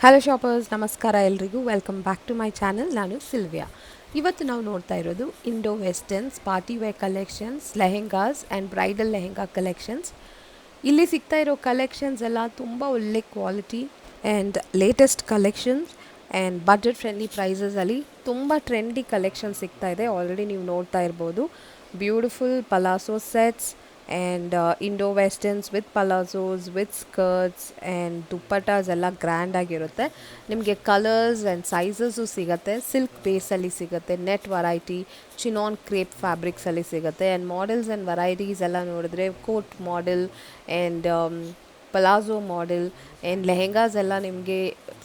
Hello shoppers, ನಮಸ್ಕಾರ ಎಲ್ರಿಗೂ. Welcome back to my channel. ನಾನು ಸಿಲ್ವಿಯಾ. ಇವತ್ತು ನಾವು ನೋಡ್ತಾ ಇರೋದು Indo westerns party wear collections, lehengas and bridal lehenga collections. ಇಲ್ಲಿ ಸಿಗ್ತಾ ಇರೋ ಕಲೆಕ್ಷನ್ಸ್ ಎಲ್ಲ ತುಂಬ ಒಳ್ಳೆ quality and latest collections and budget friendly ಪ್ರೈಸಸಲ್ಲಿ ತುಂಬ ಟ್ರೆಂಡಿ ಕಲೆಕ್ಷನ್ ಸಿಗ್ತಾ ಇದೆ. ಆಲ್ರೆಡಿ ನೀವು ನೋಡ್ತಾ ಇರ್ಬೋದು. Beautiful palazzo sets and Indo westerns with palazzos with skirts and dupattas ಎಲ್ಲ ಗ್ರ್ಯಾಂಡ್ ಆಗಿರುತ್ತೆ. ನಿಮಗೆ ಕಲರ್ಸ್ ಆ್ಯಂಡ್ ಸೈಜಸ್ಸು ಸಿಗುತ್ತೆ. ಸಿಲ್ಕ್ ಬೇಸಲ್ಲಿ ಸಿಗುತ್ತೆ, ನೆಟ್ ವೆರೈಟಿ, ಚಿನಾನ್ ಕ್ರೇಪ್ ಫ್ಯಾಬ್ರಿಕ್ಸಲ್ಲಿ ಸಿಗುತ್ತೆ. ಆ್ಯಂಡ್ ಮಾಡೆಲ್ಸ್ ಆ್ಯಂಡ್ ವೆರೈಟೀಸ್ ಎಲ್ಲ ನೋಡಿದ್ರೆ coat model and palazzo model and lehengas ಎಲ್ಲ ನಿಮಗೆ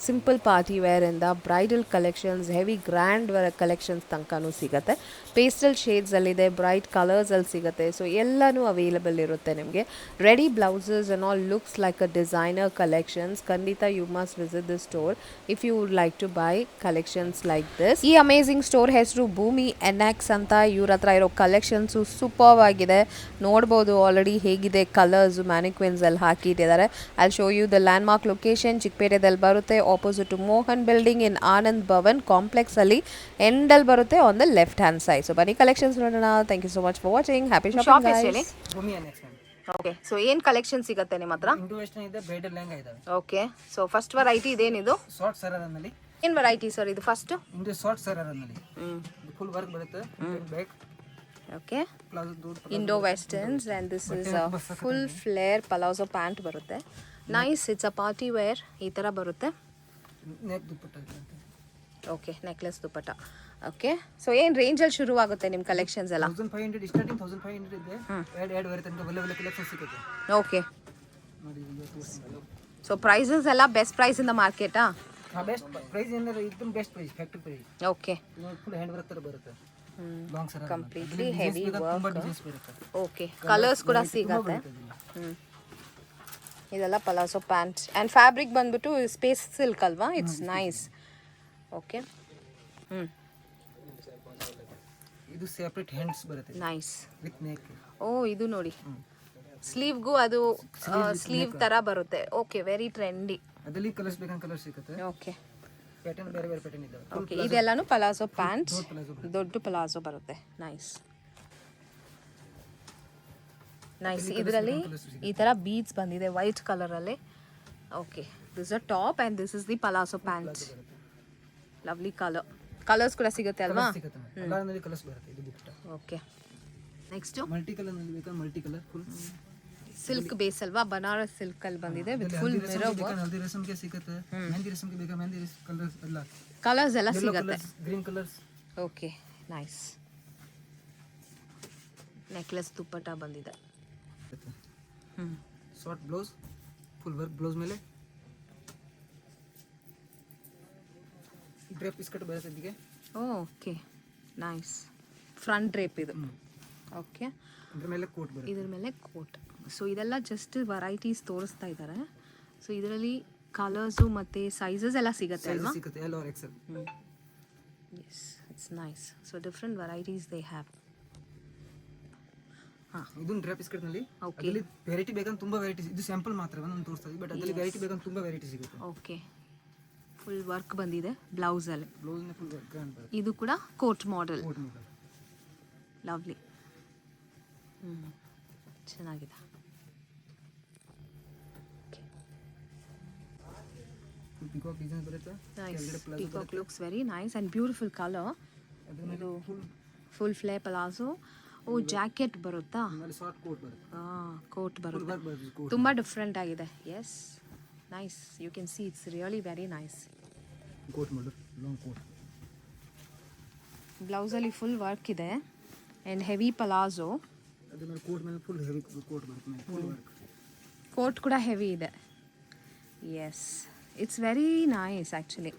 ಸಿಂಪಲ್ ಪಾರ್ಟಿ ವೇರಿಂದ bridal collections, heavy grand collections ತನಕನೂ ಸಿಗುತ್ತೆ. ಪೇಸ್ಟಲ್ ಶೇಡ್ಸಲ್ಲಿದೆ, ಬ್ರೈಟ್ ಕಲರ್ಸಲ್ಲಿ ಸಿಗುತ್ತೆ. ಸೊ ಎಲ್ಲನೂ ಅವೈಲಬಲ್ ಇರುತ್ತೆ ನಿಮಗೆ. Ready blouses and all looks like a designer collections. ಖಂಡಿತ you must visit this store if you would like to buy collections like this. ಈ amazing store ಹೆಸರು Bhoomi NX ಅಂತ. ಇವ್ರ ಹತ್ರ ಇರೋ ಕಲೆಕ್ಷನ್ಸು ಸೂಪರ್ವ್ ಆಗಿದೆ. ನೋಡ್ಬೋದು ಆಲ್ರೆಡಿ ಹೇಗಿದೆ ಕಲರ್ಸು ಮ್ಯಾನಿಕ್ವಿನ್ಸ್ ಅಲ್ಲಿ ಹಾಕಿಟ್ಟಿದ್ದಾರೆ. I show you the landmark location. ಚಿಕ್ಕಪೇಟೆದಲ್ಲಿ ಬರುತ್ತೆ, opposite to Mohan building in Anand Bhavan complex ಅಲ್ಲಿ ಎಂಡಲ್ಲಿ ಬರುತ್ತೆ on the left hand side. So ಬನ್ನಿ ಕಲೆಕ್ಷನ್ಸ್ ನೋಡೋಣ. Thank you so much for watching. Happy shopping guys. Bhoomi next ma'am. Okay, so ಏನ್ collection ಸಿಗುತ್ತೆ ನಿಮ್ಮ ಹತ್ರ? ಇಂಡೋ ವೆಸ್ಟರ್ನ್ ಇದೆ, ಬ್ರೈಡಲ್ ಲೆಹಂಗಾ ಇದಾವೆ. ಓಕೆ, ಸೊ ಫಸ್ಟ್ ವೆರೈಟಿ ಇದೇನಿದು? ಶಾರ್ಟ್ ಸರಾರನಲ್ಲಿ. ಏನ್ ವೆರೈಟಿ ಸರ್ ಇದು? ಫಸ್ಟ್ ಇಂಡೋ ಶಾರ್ಟ್ ಸರಾರನಲ್ಲಿ ಫುಲ್ ವರ್ಕ್ ಬರುತ್ತೆ. ಬ್ಯಾಕ್ ಓಕೆ, ಪ್ಲಾಜೋ ದೂರ Indo westerns and this is full flare palazzo pant ಬರುತ್ತೆ. Nice, it's a party wear. ಈ ಥರ ಬರುತ್ತೆ. ನೆಕ್ ದುಪ್ಪಟ್ಟ ಇರುತ್ತೆ. Okay, necklace dupatta. Okay, so ಏನು ರೇಂಜಲ್ಲಿ ಶುರು ಆಗುತ್ತೆ ನಿಮ್ಮ ಕಲೆಕ್ಷನ್ಸ್ ಎಲ್ಲ? 1500 ಸ್ಟಾರ್ಟಿಂಗ್ 1500 ಇದೆ. ಎರಡು ವರೆ ತನಕ ಒಳ್ಳೆ ಒಳ್ಳೆ ಕಲೆಕ್ಷನ್ ಸಿಗುತ್ತೆ. ಓಕೆ, ನೋಡಿ ಇದು ತೋರಿಸ್ತೀನಿ. ಸೊ ಪ್ರೈಸಸ್ ಎಲ್ಲ ಬೆಸ್ಟ್ ಪ್ರೈಸ್ ಇನ್ ದ ಮಾರ್ಕೆಟಾ? ಹಾಂ, ಬೆಸ್ಟ್ ಪ್ರೈಸ್ ಏನಂದ್ರೆ ಇದನ್ನ best price, factory price. Okay, full hand work ತರ ಬರುತ್ತೆ. ಲಾಂಗ್ ಸರ ಕಂಪ್ಲೀಟ್ಲಿ ಹೆವಿ ತುಂಬಾ ವರ್ಕ್. ಡಿಸೈನ್ಸ್ ಬರುತ್ತೆ. ಓಕೆ, ಕಲರ್ಸ್ ಕೂಡ ಸಿಗುತ್ತೆ. ಇದೆಲ್ಲ ಪಲಾಸೋ ಪ್ಯಾಂಟ್ ಆ್ಯಂಡ್ ಫ್ಯಾಬ್ರಿಕ್ ಬಂದ್ಬಿಟ್ಟು ಸ್ಪೇಸ್ ಸಿಲ್ಕ್ ಅಲ್ವಾ? It's nice. ಓಕೆ, ಇದು ಸೆಪರೇಟ್ ಹ್ಯಾಂಡ್ಸ್ ಬರುತ್ತೆ. ನೈಸ್. With neck. ಓ, ಇದು ನೋಡಿ ಸ್ಲೀವ್ಗೂ ಅದು ಸ್ಲೀವ್ ತರ ಬರುತ್ತೆ. Okay, very trendy. ಅದರಲ್ಲಿ ಕಲರ್ಸ್ ಬೇಕಂದ್ರೆ ಕಲರ್ ಸಿಗುತ್ತೆ. ಓಕೆ, ಪ್ಯಾಟರ್ನ್ ಬೇರೆ ಬೇರೆ ಪ್ಯಾಟರ್ನ್ ಇದಾವೆ. ಓಕೆ, ಇದೆಲ್ಲಾನು ಪಲಾಸೋ ಪ್ಯಾಂಟ್, ಪ್ಲಾಜೋ ದೊಡ್ಡ ಪಲಾಸೋ ಬರುತ್ತೆ. Nice nice. ಇದರಲ್ಲಿ ಈ ತರ ಬೀಡ್ಸ್ ಬಂದಿದೆ ವೈಟ್ ಕಲರ್ ಅಲ್ಲಿ. Okay, this a top and this is the palazzo pant. Lovely colour. Colours ಕೂಡ ಸಿಗುತ್ತೆ ಅಲ್ವಾ? ಸಿಗುತ್ತೆ. ಎಲ್ಲಾರಲ್ಲಿ ಕಲರ್ಸ್ ಬರುತ್ತೆ. ಇದು ಬುಟ್ಟ. ಓಕೆ, ನೆಕ್ಸ್ಟ್ ಮಲ್ಟಿ ಕಲರ್ ನಲ್ಲಿ ಬೇಕಾ? Multi colour full silk base ಅಲ್ವಾ? ಬನಾರಸ್ ಸಿಲ್ಕ್ ಅಲ್ಲಿ ಬಂದಿದೆ ವಿತ್ ಫುಲ್ ಮಿರರ್ ವರ್ಕ್. ಹಲ್ದಿ ರೇಷಮ್ ಗೆ ಸಿಗುತ್ತೆ. ಮೆಹಂದಿ ರೇಷಮ್ ಗೆ ಬೇಕಾ? ಮೆಹಂದಿ ಕಲರ್ಸ್ ಎಲ್ಲ. ಕಲರ್ಸ್ ಎಲ್ಲ ಸಿಗುತ್ತೆ. Green colours. Okay, nice. Necklace dupatta ಬಂದಿದೆ. Short blouse, full work blouse ಮೇಲೆ ಡ್ರೇಪ್ ಇಸ್ಕಟ್ ಬರುತ್ತೆ ಇದಕ್ಕೆ. Okay, nice. ಫ್ರಂಟ್ ಡ್ರೇಪ್ ಇದು. ಓಕೆ, ಇದ್ರ ಮೇಲೆ ಕೋಟ್ ಬರುತ್ತೆ. ಇದ್ರ ಮೇಲೆ ಕೋಟ್. ಸೊ ಇದೆಲ್ಲ ಜಸ್ಟ್ ವೆರೈಟೀಸ್ ತೋರಿಸ್ತಾ ಇದ್ದಾರೆ. ಸೊ ಇದರಲ್ಲಿ ಕಲರ್ಸು ಮತ್ತು ಸೈಜಸ್ ಎಲ್ಲ ಸಿಗುತ್ತೆ ಅಲ್ವಾ? ಸಿಗುತ್ತೆ. L or XL. Yes, it's nice. So different varieties they have. ಹಾಂ, ಇದನ್ನ ಡ್ರೇಪ್ ಇಸ್ಕಟ್ ನಲ್ಲಿ. ಓಕೆ, ಅದರಲ್ಲಿ ವೆರೈಟಿ ಬೇಕಂತ ತುಂಬಾ ವೆರೈಟೀಸ್. ಇದು ಸ್ಯಾಂಪಲ್ ಮಾತ್ರ ನಾನು ತೋರಿಸ್ತಾ ಇದ್ದೀನಿ, ಬಟ್ ಅದರಲ್ಲಿ ವೆರೈಟಿ ಬೇಕಂತ ತುಂಬಾ ವೆರೈಟಿ ಸಿಗುತ್ತೆ. ಓಕೆ, ಫುಲ್ ವರ್ಕ್ ಬಂದಿದೆ ಬ್ಲೌಸಲ್ಲಿ. ಬ್ಲೌಸ್ ನ ಫುಲ್ ಗ್ರ್ಯಾಂಡ್ ಬರುತ್ತೆ. ಇದು ಕೂಡ ಕೋಟ್ ಮಾಡೆಲ್. ಕೋಟ್ ಮೇಲೆ ಲವ್ಲಿ. ಚೆನ್ನಾಗಿದೆ. ಪಿಕಾಕ್ ಡಿಸೈನ್ ಬರುತ್ತೆ. Nice. Peacock looks very nice and beautiful colour. ಇದು ಫುಲ್ ಫ್ಲೇ ಪಲಾಜೋ. ಓ, ಜಾಕೆಟ್ ಬರುತ್ತಾ? ಆಮೇಲೆ ಶಾರ್ಟ್ ಕೋಟ್ ಬರುತ್ತೆ. ಹಾಂ, ಕೋಟ್ ಬರುತ್ತೆ. ವರ್ಕ್ ಬರುತ್ತೆ. ತುಂಬ ಡಿಫ್ರೆಂಟ್ ಆಗಿದೆ. Yes, nice. You can see it's really very nice. Coat ಮಾಡು, ಲಾಂಗ್ ಕೋಟ್. ಬ್ಲೌಸಲ್ಲಿ ಫುಲ್ ವರ್ಕ್ ಇದೆ ಆ್ಯಂಡ್ ಹೆವಿ ಪಲಾಜೋ. ಅದ್ರ ಮೇಲೆ ಕೋಟ್ ಮೇಲೆ ಫುಲ್ ಹೆವಿ ಕೋಟ್ ಬರುತ್ತೆ. Full work. ಕೋಟ್ ಕೂಡ ಹೆವಿ ಇದೆ. Yes, it's very nice actually.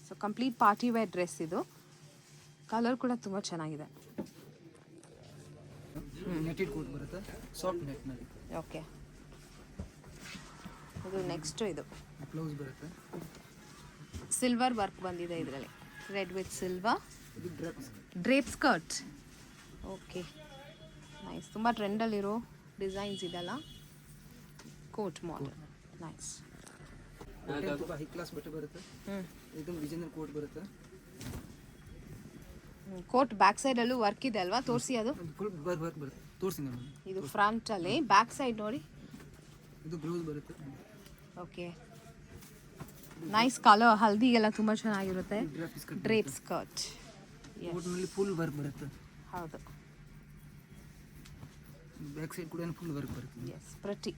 So complete party wear dress ಇದು. ಕಲರ್ ಕೂಡ ತುಂಬ ಚೆನ್ನಾಗಿದೆ. ನೆಟೆಡ್ ಕೋಟ್ ಬರುತ್ತೆ, ಸಾಫ್ಟ್ ನೆಟ್ ನಲ್ಲಿ. ಓಕೆ, ಇದು ನೆಕ್ಸ್ಟ್. ಇದು ಬ್ಲೌಸ್ ಬರುತ್ತೆ. ಸಿಲ್ವರ್ ವರ್ಕ್ ಬಂದಿದೆ ಇದರಲ್ಲಿ. Red with silver. ಇದು ಡ್ರೇಪ್ ಸ್ಕರ್ಟ್. Okay, nice. ತುಂಬ ಟ್ರೆಂಡಲ್ಲಿರೋ ಡಿಸೈನ್ಸ್ ಇದೆಲ್ಲ. Coat model. ನೈಸ್. ಹೊಟ್ಟೆ ತುಂಬ ಹೈ ಕ್ಲಾಸ್ ಬಟ್ಟೆ ಬರುತ್ತೆ. ಇದು ಡಿಸೈನರ್ ಕೋಟ್ ಬರುತ್ತೆ. ಕೋಟ್ ಬ್ಯಾಕ್ ಸೈಡಲ್ಲೂ ವರ್ಕ್ ಇದೆ ಅಲ್ವಾ, ತೋರಿಸಿ ಅದು. ಫುಲ್ ವರ್ಕ್ ಬರುತ್ತೆ, ತೋರಿಸಿ ನಾನು. ಇದು ಫ್ರಂಟಲ್ಲಿ, ಬ್ಯಾಕ್ ಸೈಡ್ ನೋಡಿ. ಇದು ಬ್ಲೌಸ್ ಬರುತ್ತೆ. ಓಕೆ, ನೈಸ್ ಕಲರ್, ಹಲ್ದಿಗೆಲ್ಲ ತುಂಬ ಚೆನ್ನಾಗಿರುತ್ತೆ. ಡ್ರೇಪ್ ಸ್ಕರ್ಟ್, ಕೋಟ್ನಲ್ಲಿ ಫುಲ್ ವರ್ಕ್ ಬರುತ್ತೆ. ಹೌದು, ಬ್ಯಾಕ್ ಸೈಡ್ ಕೂಡ ಫುಲ್ ವರ್ಕ್ ಬರುತ್ತೆ. ಎಸ್, ಪ್ರತಿ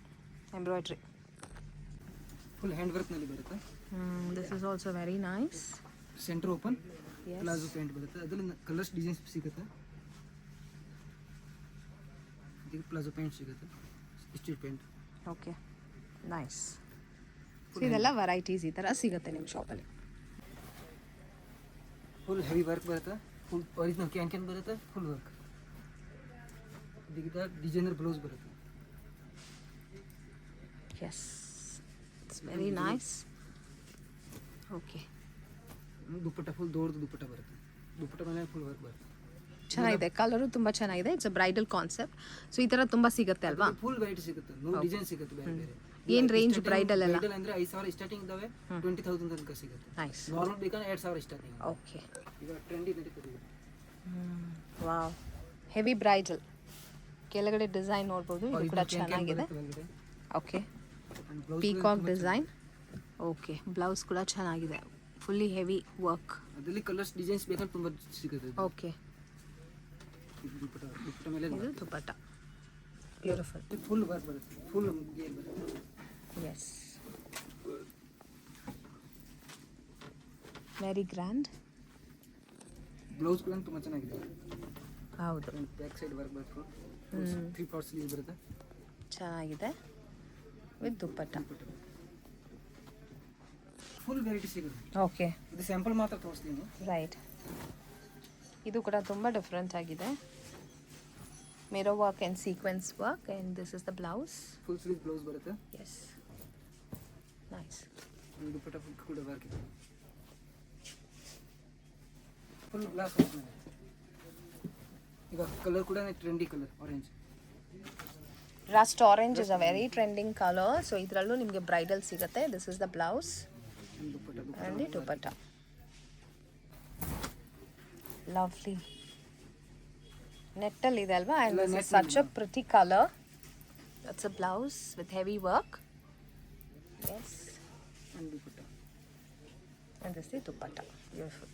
ಎಂಬ್ರಾಯ್ಡ್ರಿ, ಫುಲ್ ಹ್ಯಾಂಡ್ ವರ್ಕ್ನಲ್ಲಿ ಬರುತ್ತೆ. This is also very nice. Centre open palazzo pant ಬರುತ್ತೆ. ಅದರಲ್ಲಿ ಕಲರ್ಸ್ ಡಿಸೈನ್ಸ್ ಸಿಗುತ್ತೆ. ಇದಕ್ಕೆ ಪ್ಲಾಜೋ ಪ್ಯಾಂಟ್ ಸಿಗುತ್ತೆ, ಸ್ಟ್ರೀಟ್ ಪ್ಯಾಂಟ್. Okay, nice. ಇದೆಲ್ಲ ವೆರೈಟೀಸ್ ಈ ಥರ ಸಿಗುತ್ತೆ ನಿಮ್ಮ ಶಾಪಲ್ಲಿ. ಫುಲ್ ಹೆವಿ ವರ್ಕ್ ಬರುತ್ತೆ, ಫುಲ್ ಒರಿಜಿನಲ್ ಕ್ಯಾನ್ ಬರುತ್ತೆ, ಫುಲ್ ವರ್ಕ್. ಇದಕ್ಕೆ ಡಿಸೈನರ್ ಬ್ಲೌಸ್ ಬರುತ್ತೆ. Yes, it's very nice. Okay, dupatta full ದೊಡ್ಡದು ದುಪ್ಪಟ್ಟ ಬರುತ್ತೆ. ದುಪ್ಪಟ್ಟ ಮೇಲೆ ಫುಲ್ ವರ್ಕ್ ಬರುತ್ತೆ. ಚೆನ್ನಾಗಿದೆ, ಕಲರು ತುಂಬ ಚೆನ್ನಾಗಿದೆ. It's a bridal concept. So ಈ ಥರ ತುಂಬ ಸಿಗುತ್ತೆ ಅಲ್ವಾ? ಫುಲ್ ವೆರೈಟಿ ಸಿಗುತ್ತೆ, 100 ಡಿಸೈನ್ ಸಿಗುತ್ತೆ ಬೇರೆ ಬೇರೆ. ಏನು ರೇಂಜ್ ಬ್ರೈಡಲ್ ಎಲ್ಲ? ಬ್ರೈಡಲ್ ಅಂದ್ರೆ 5,000 ಸ್ಟಾರ್ಟಿಂಗ್ ಇದಾವೆ, 20,000 ತನಕ ಸಿಗುತ್ತೆ. ನೈಸ್. ನಾರ್ಮಲ್ ಬೇಕಾದ್ರೆ 2,000 ಸ್ಟಾರ್ಟಿಂಗ್. ಓಕೆ, ಈಗ ಟ್ರೆಂಡಿ ನಡೀತದೆ. Wow, heavy bridal. ಕೆಳಗಡೆ ಡಿಸೈನ್ ನೋಡ್ಬೋದು, ಇದು ಕೂಡ ಚೆನ್ನಾಗಿದೆ. Okay, peacock design. Okay, blouse ಕೂಡ ಚೆನ್ನಾಗಿದೆ, ಫುಲ್ಲಿ ಹೆವಿ ವರ್ಕ್. ಅದರಲ್ಲಿ ಕಲರ್ಸ್ ಡಿಸೈನ್ಸ್ ಬೇಕಾದ್ರೆ ತುಂಬ ಸಿಗುತ್ತೆ. ಓಕೆ, ದುಪ್ಪಟ್ಟ ಮೇಲೆ ಇದು ದುಪ್ಪಟ್ಟ, ಬ್ಯೂಟಿಫುಲ್. ಫುಲ್ ವರ್ಕ್ ಬರುತ್ತೆ, ಫುಲ್ ಗೇರ್ ಬರುತ್ತೆ. Yes, very grand. ಬ್ಲೌಸ್ ಕೂಡ ತುಂಬ ಚೆನ್ನಾಗಿದೆ. ಹೌದು, ಬ್ಯಾಕ್ ಸೈಡ್ ವರ್ಕ್ ಬರುತ್ತೆ, 3 ಪಾರ್ಟ್ ಸ್ಲೀವ್ ಬರುತ್ತೆ. ಚೆನ್ನಾಗಿದೆ ವಿತ್ ದುಪ್ಪಟ್ಟ. ಫುಲ್ ವೆರೈಟಿ ಸಿಗುತ್ತೆ. ಓಕೆ, ಇದು ಸ್ಯಾಂಪಲ್ ಮಾತ್ರ ತೋರಿಸ್ತೀನಿ. ರೈಟ್. ಇದು ಕೂಡ ತುಂಬ ಡಿಫ್ರೆಂಟ್ ಆಗಿದೆ. Mirror work and sequins work, and this is the blouse. Full sleeve blouse ಬರುತ್ತೆ. Yes, nice. ದುಪ್ಪಟ್ಟ ಫುಲ್ ಕೂಡ ವರ್ಕ್ ಇದೆ. ಫುಲ್ ಗ್ಲಾಸ್ ಮೇಲೆ. ಈಗ ಕಲರ್ ಕೂಡ trendy colour orange. Rust orange is a very trending colour. So ಇದರಲ್ಲೂ ನಿಮಗೆ bridal ಸಿಗುತ್ತೆ. This is the blouse and the dupatta. Lovely ನೆಟ್ಟಲ್ಲಿ ಇದೆ ಅಲ್ವಾ? And this is such a pretty colour. That's a blouse with heavy work. Yes, and dupatta. and this is the dupatta. Beautiful.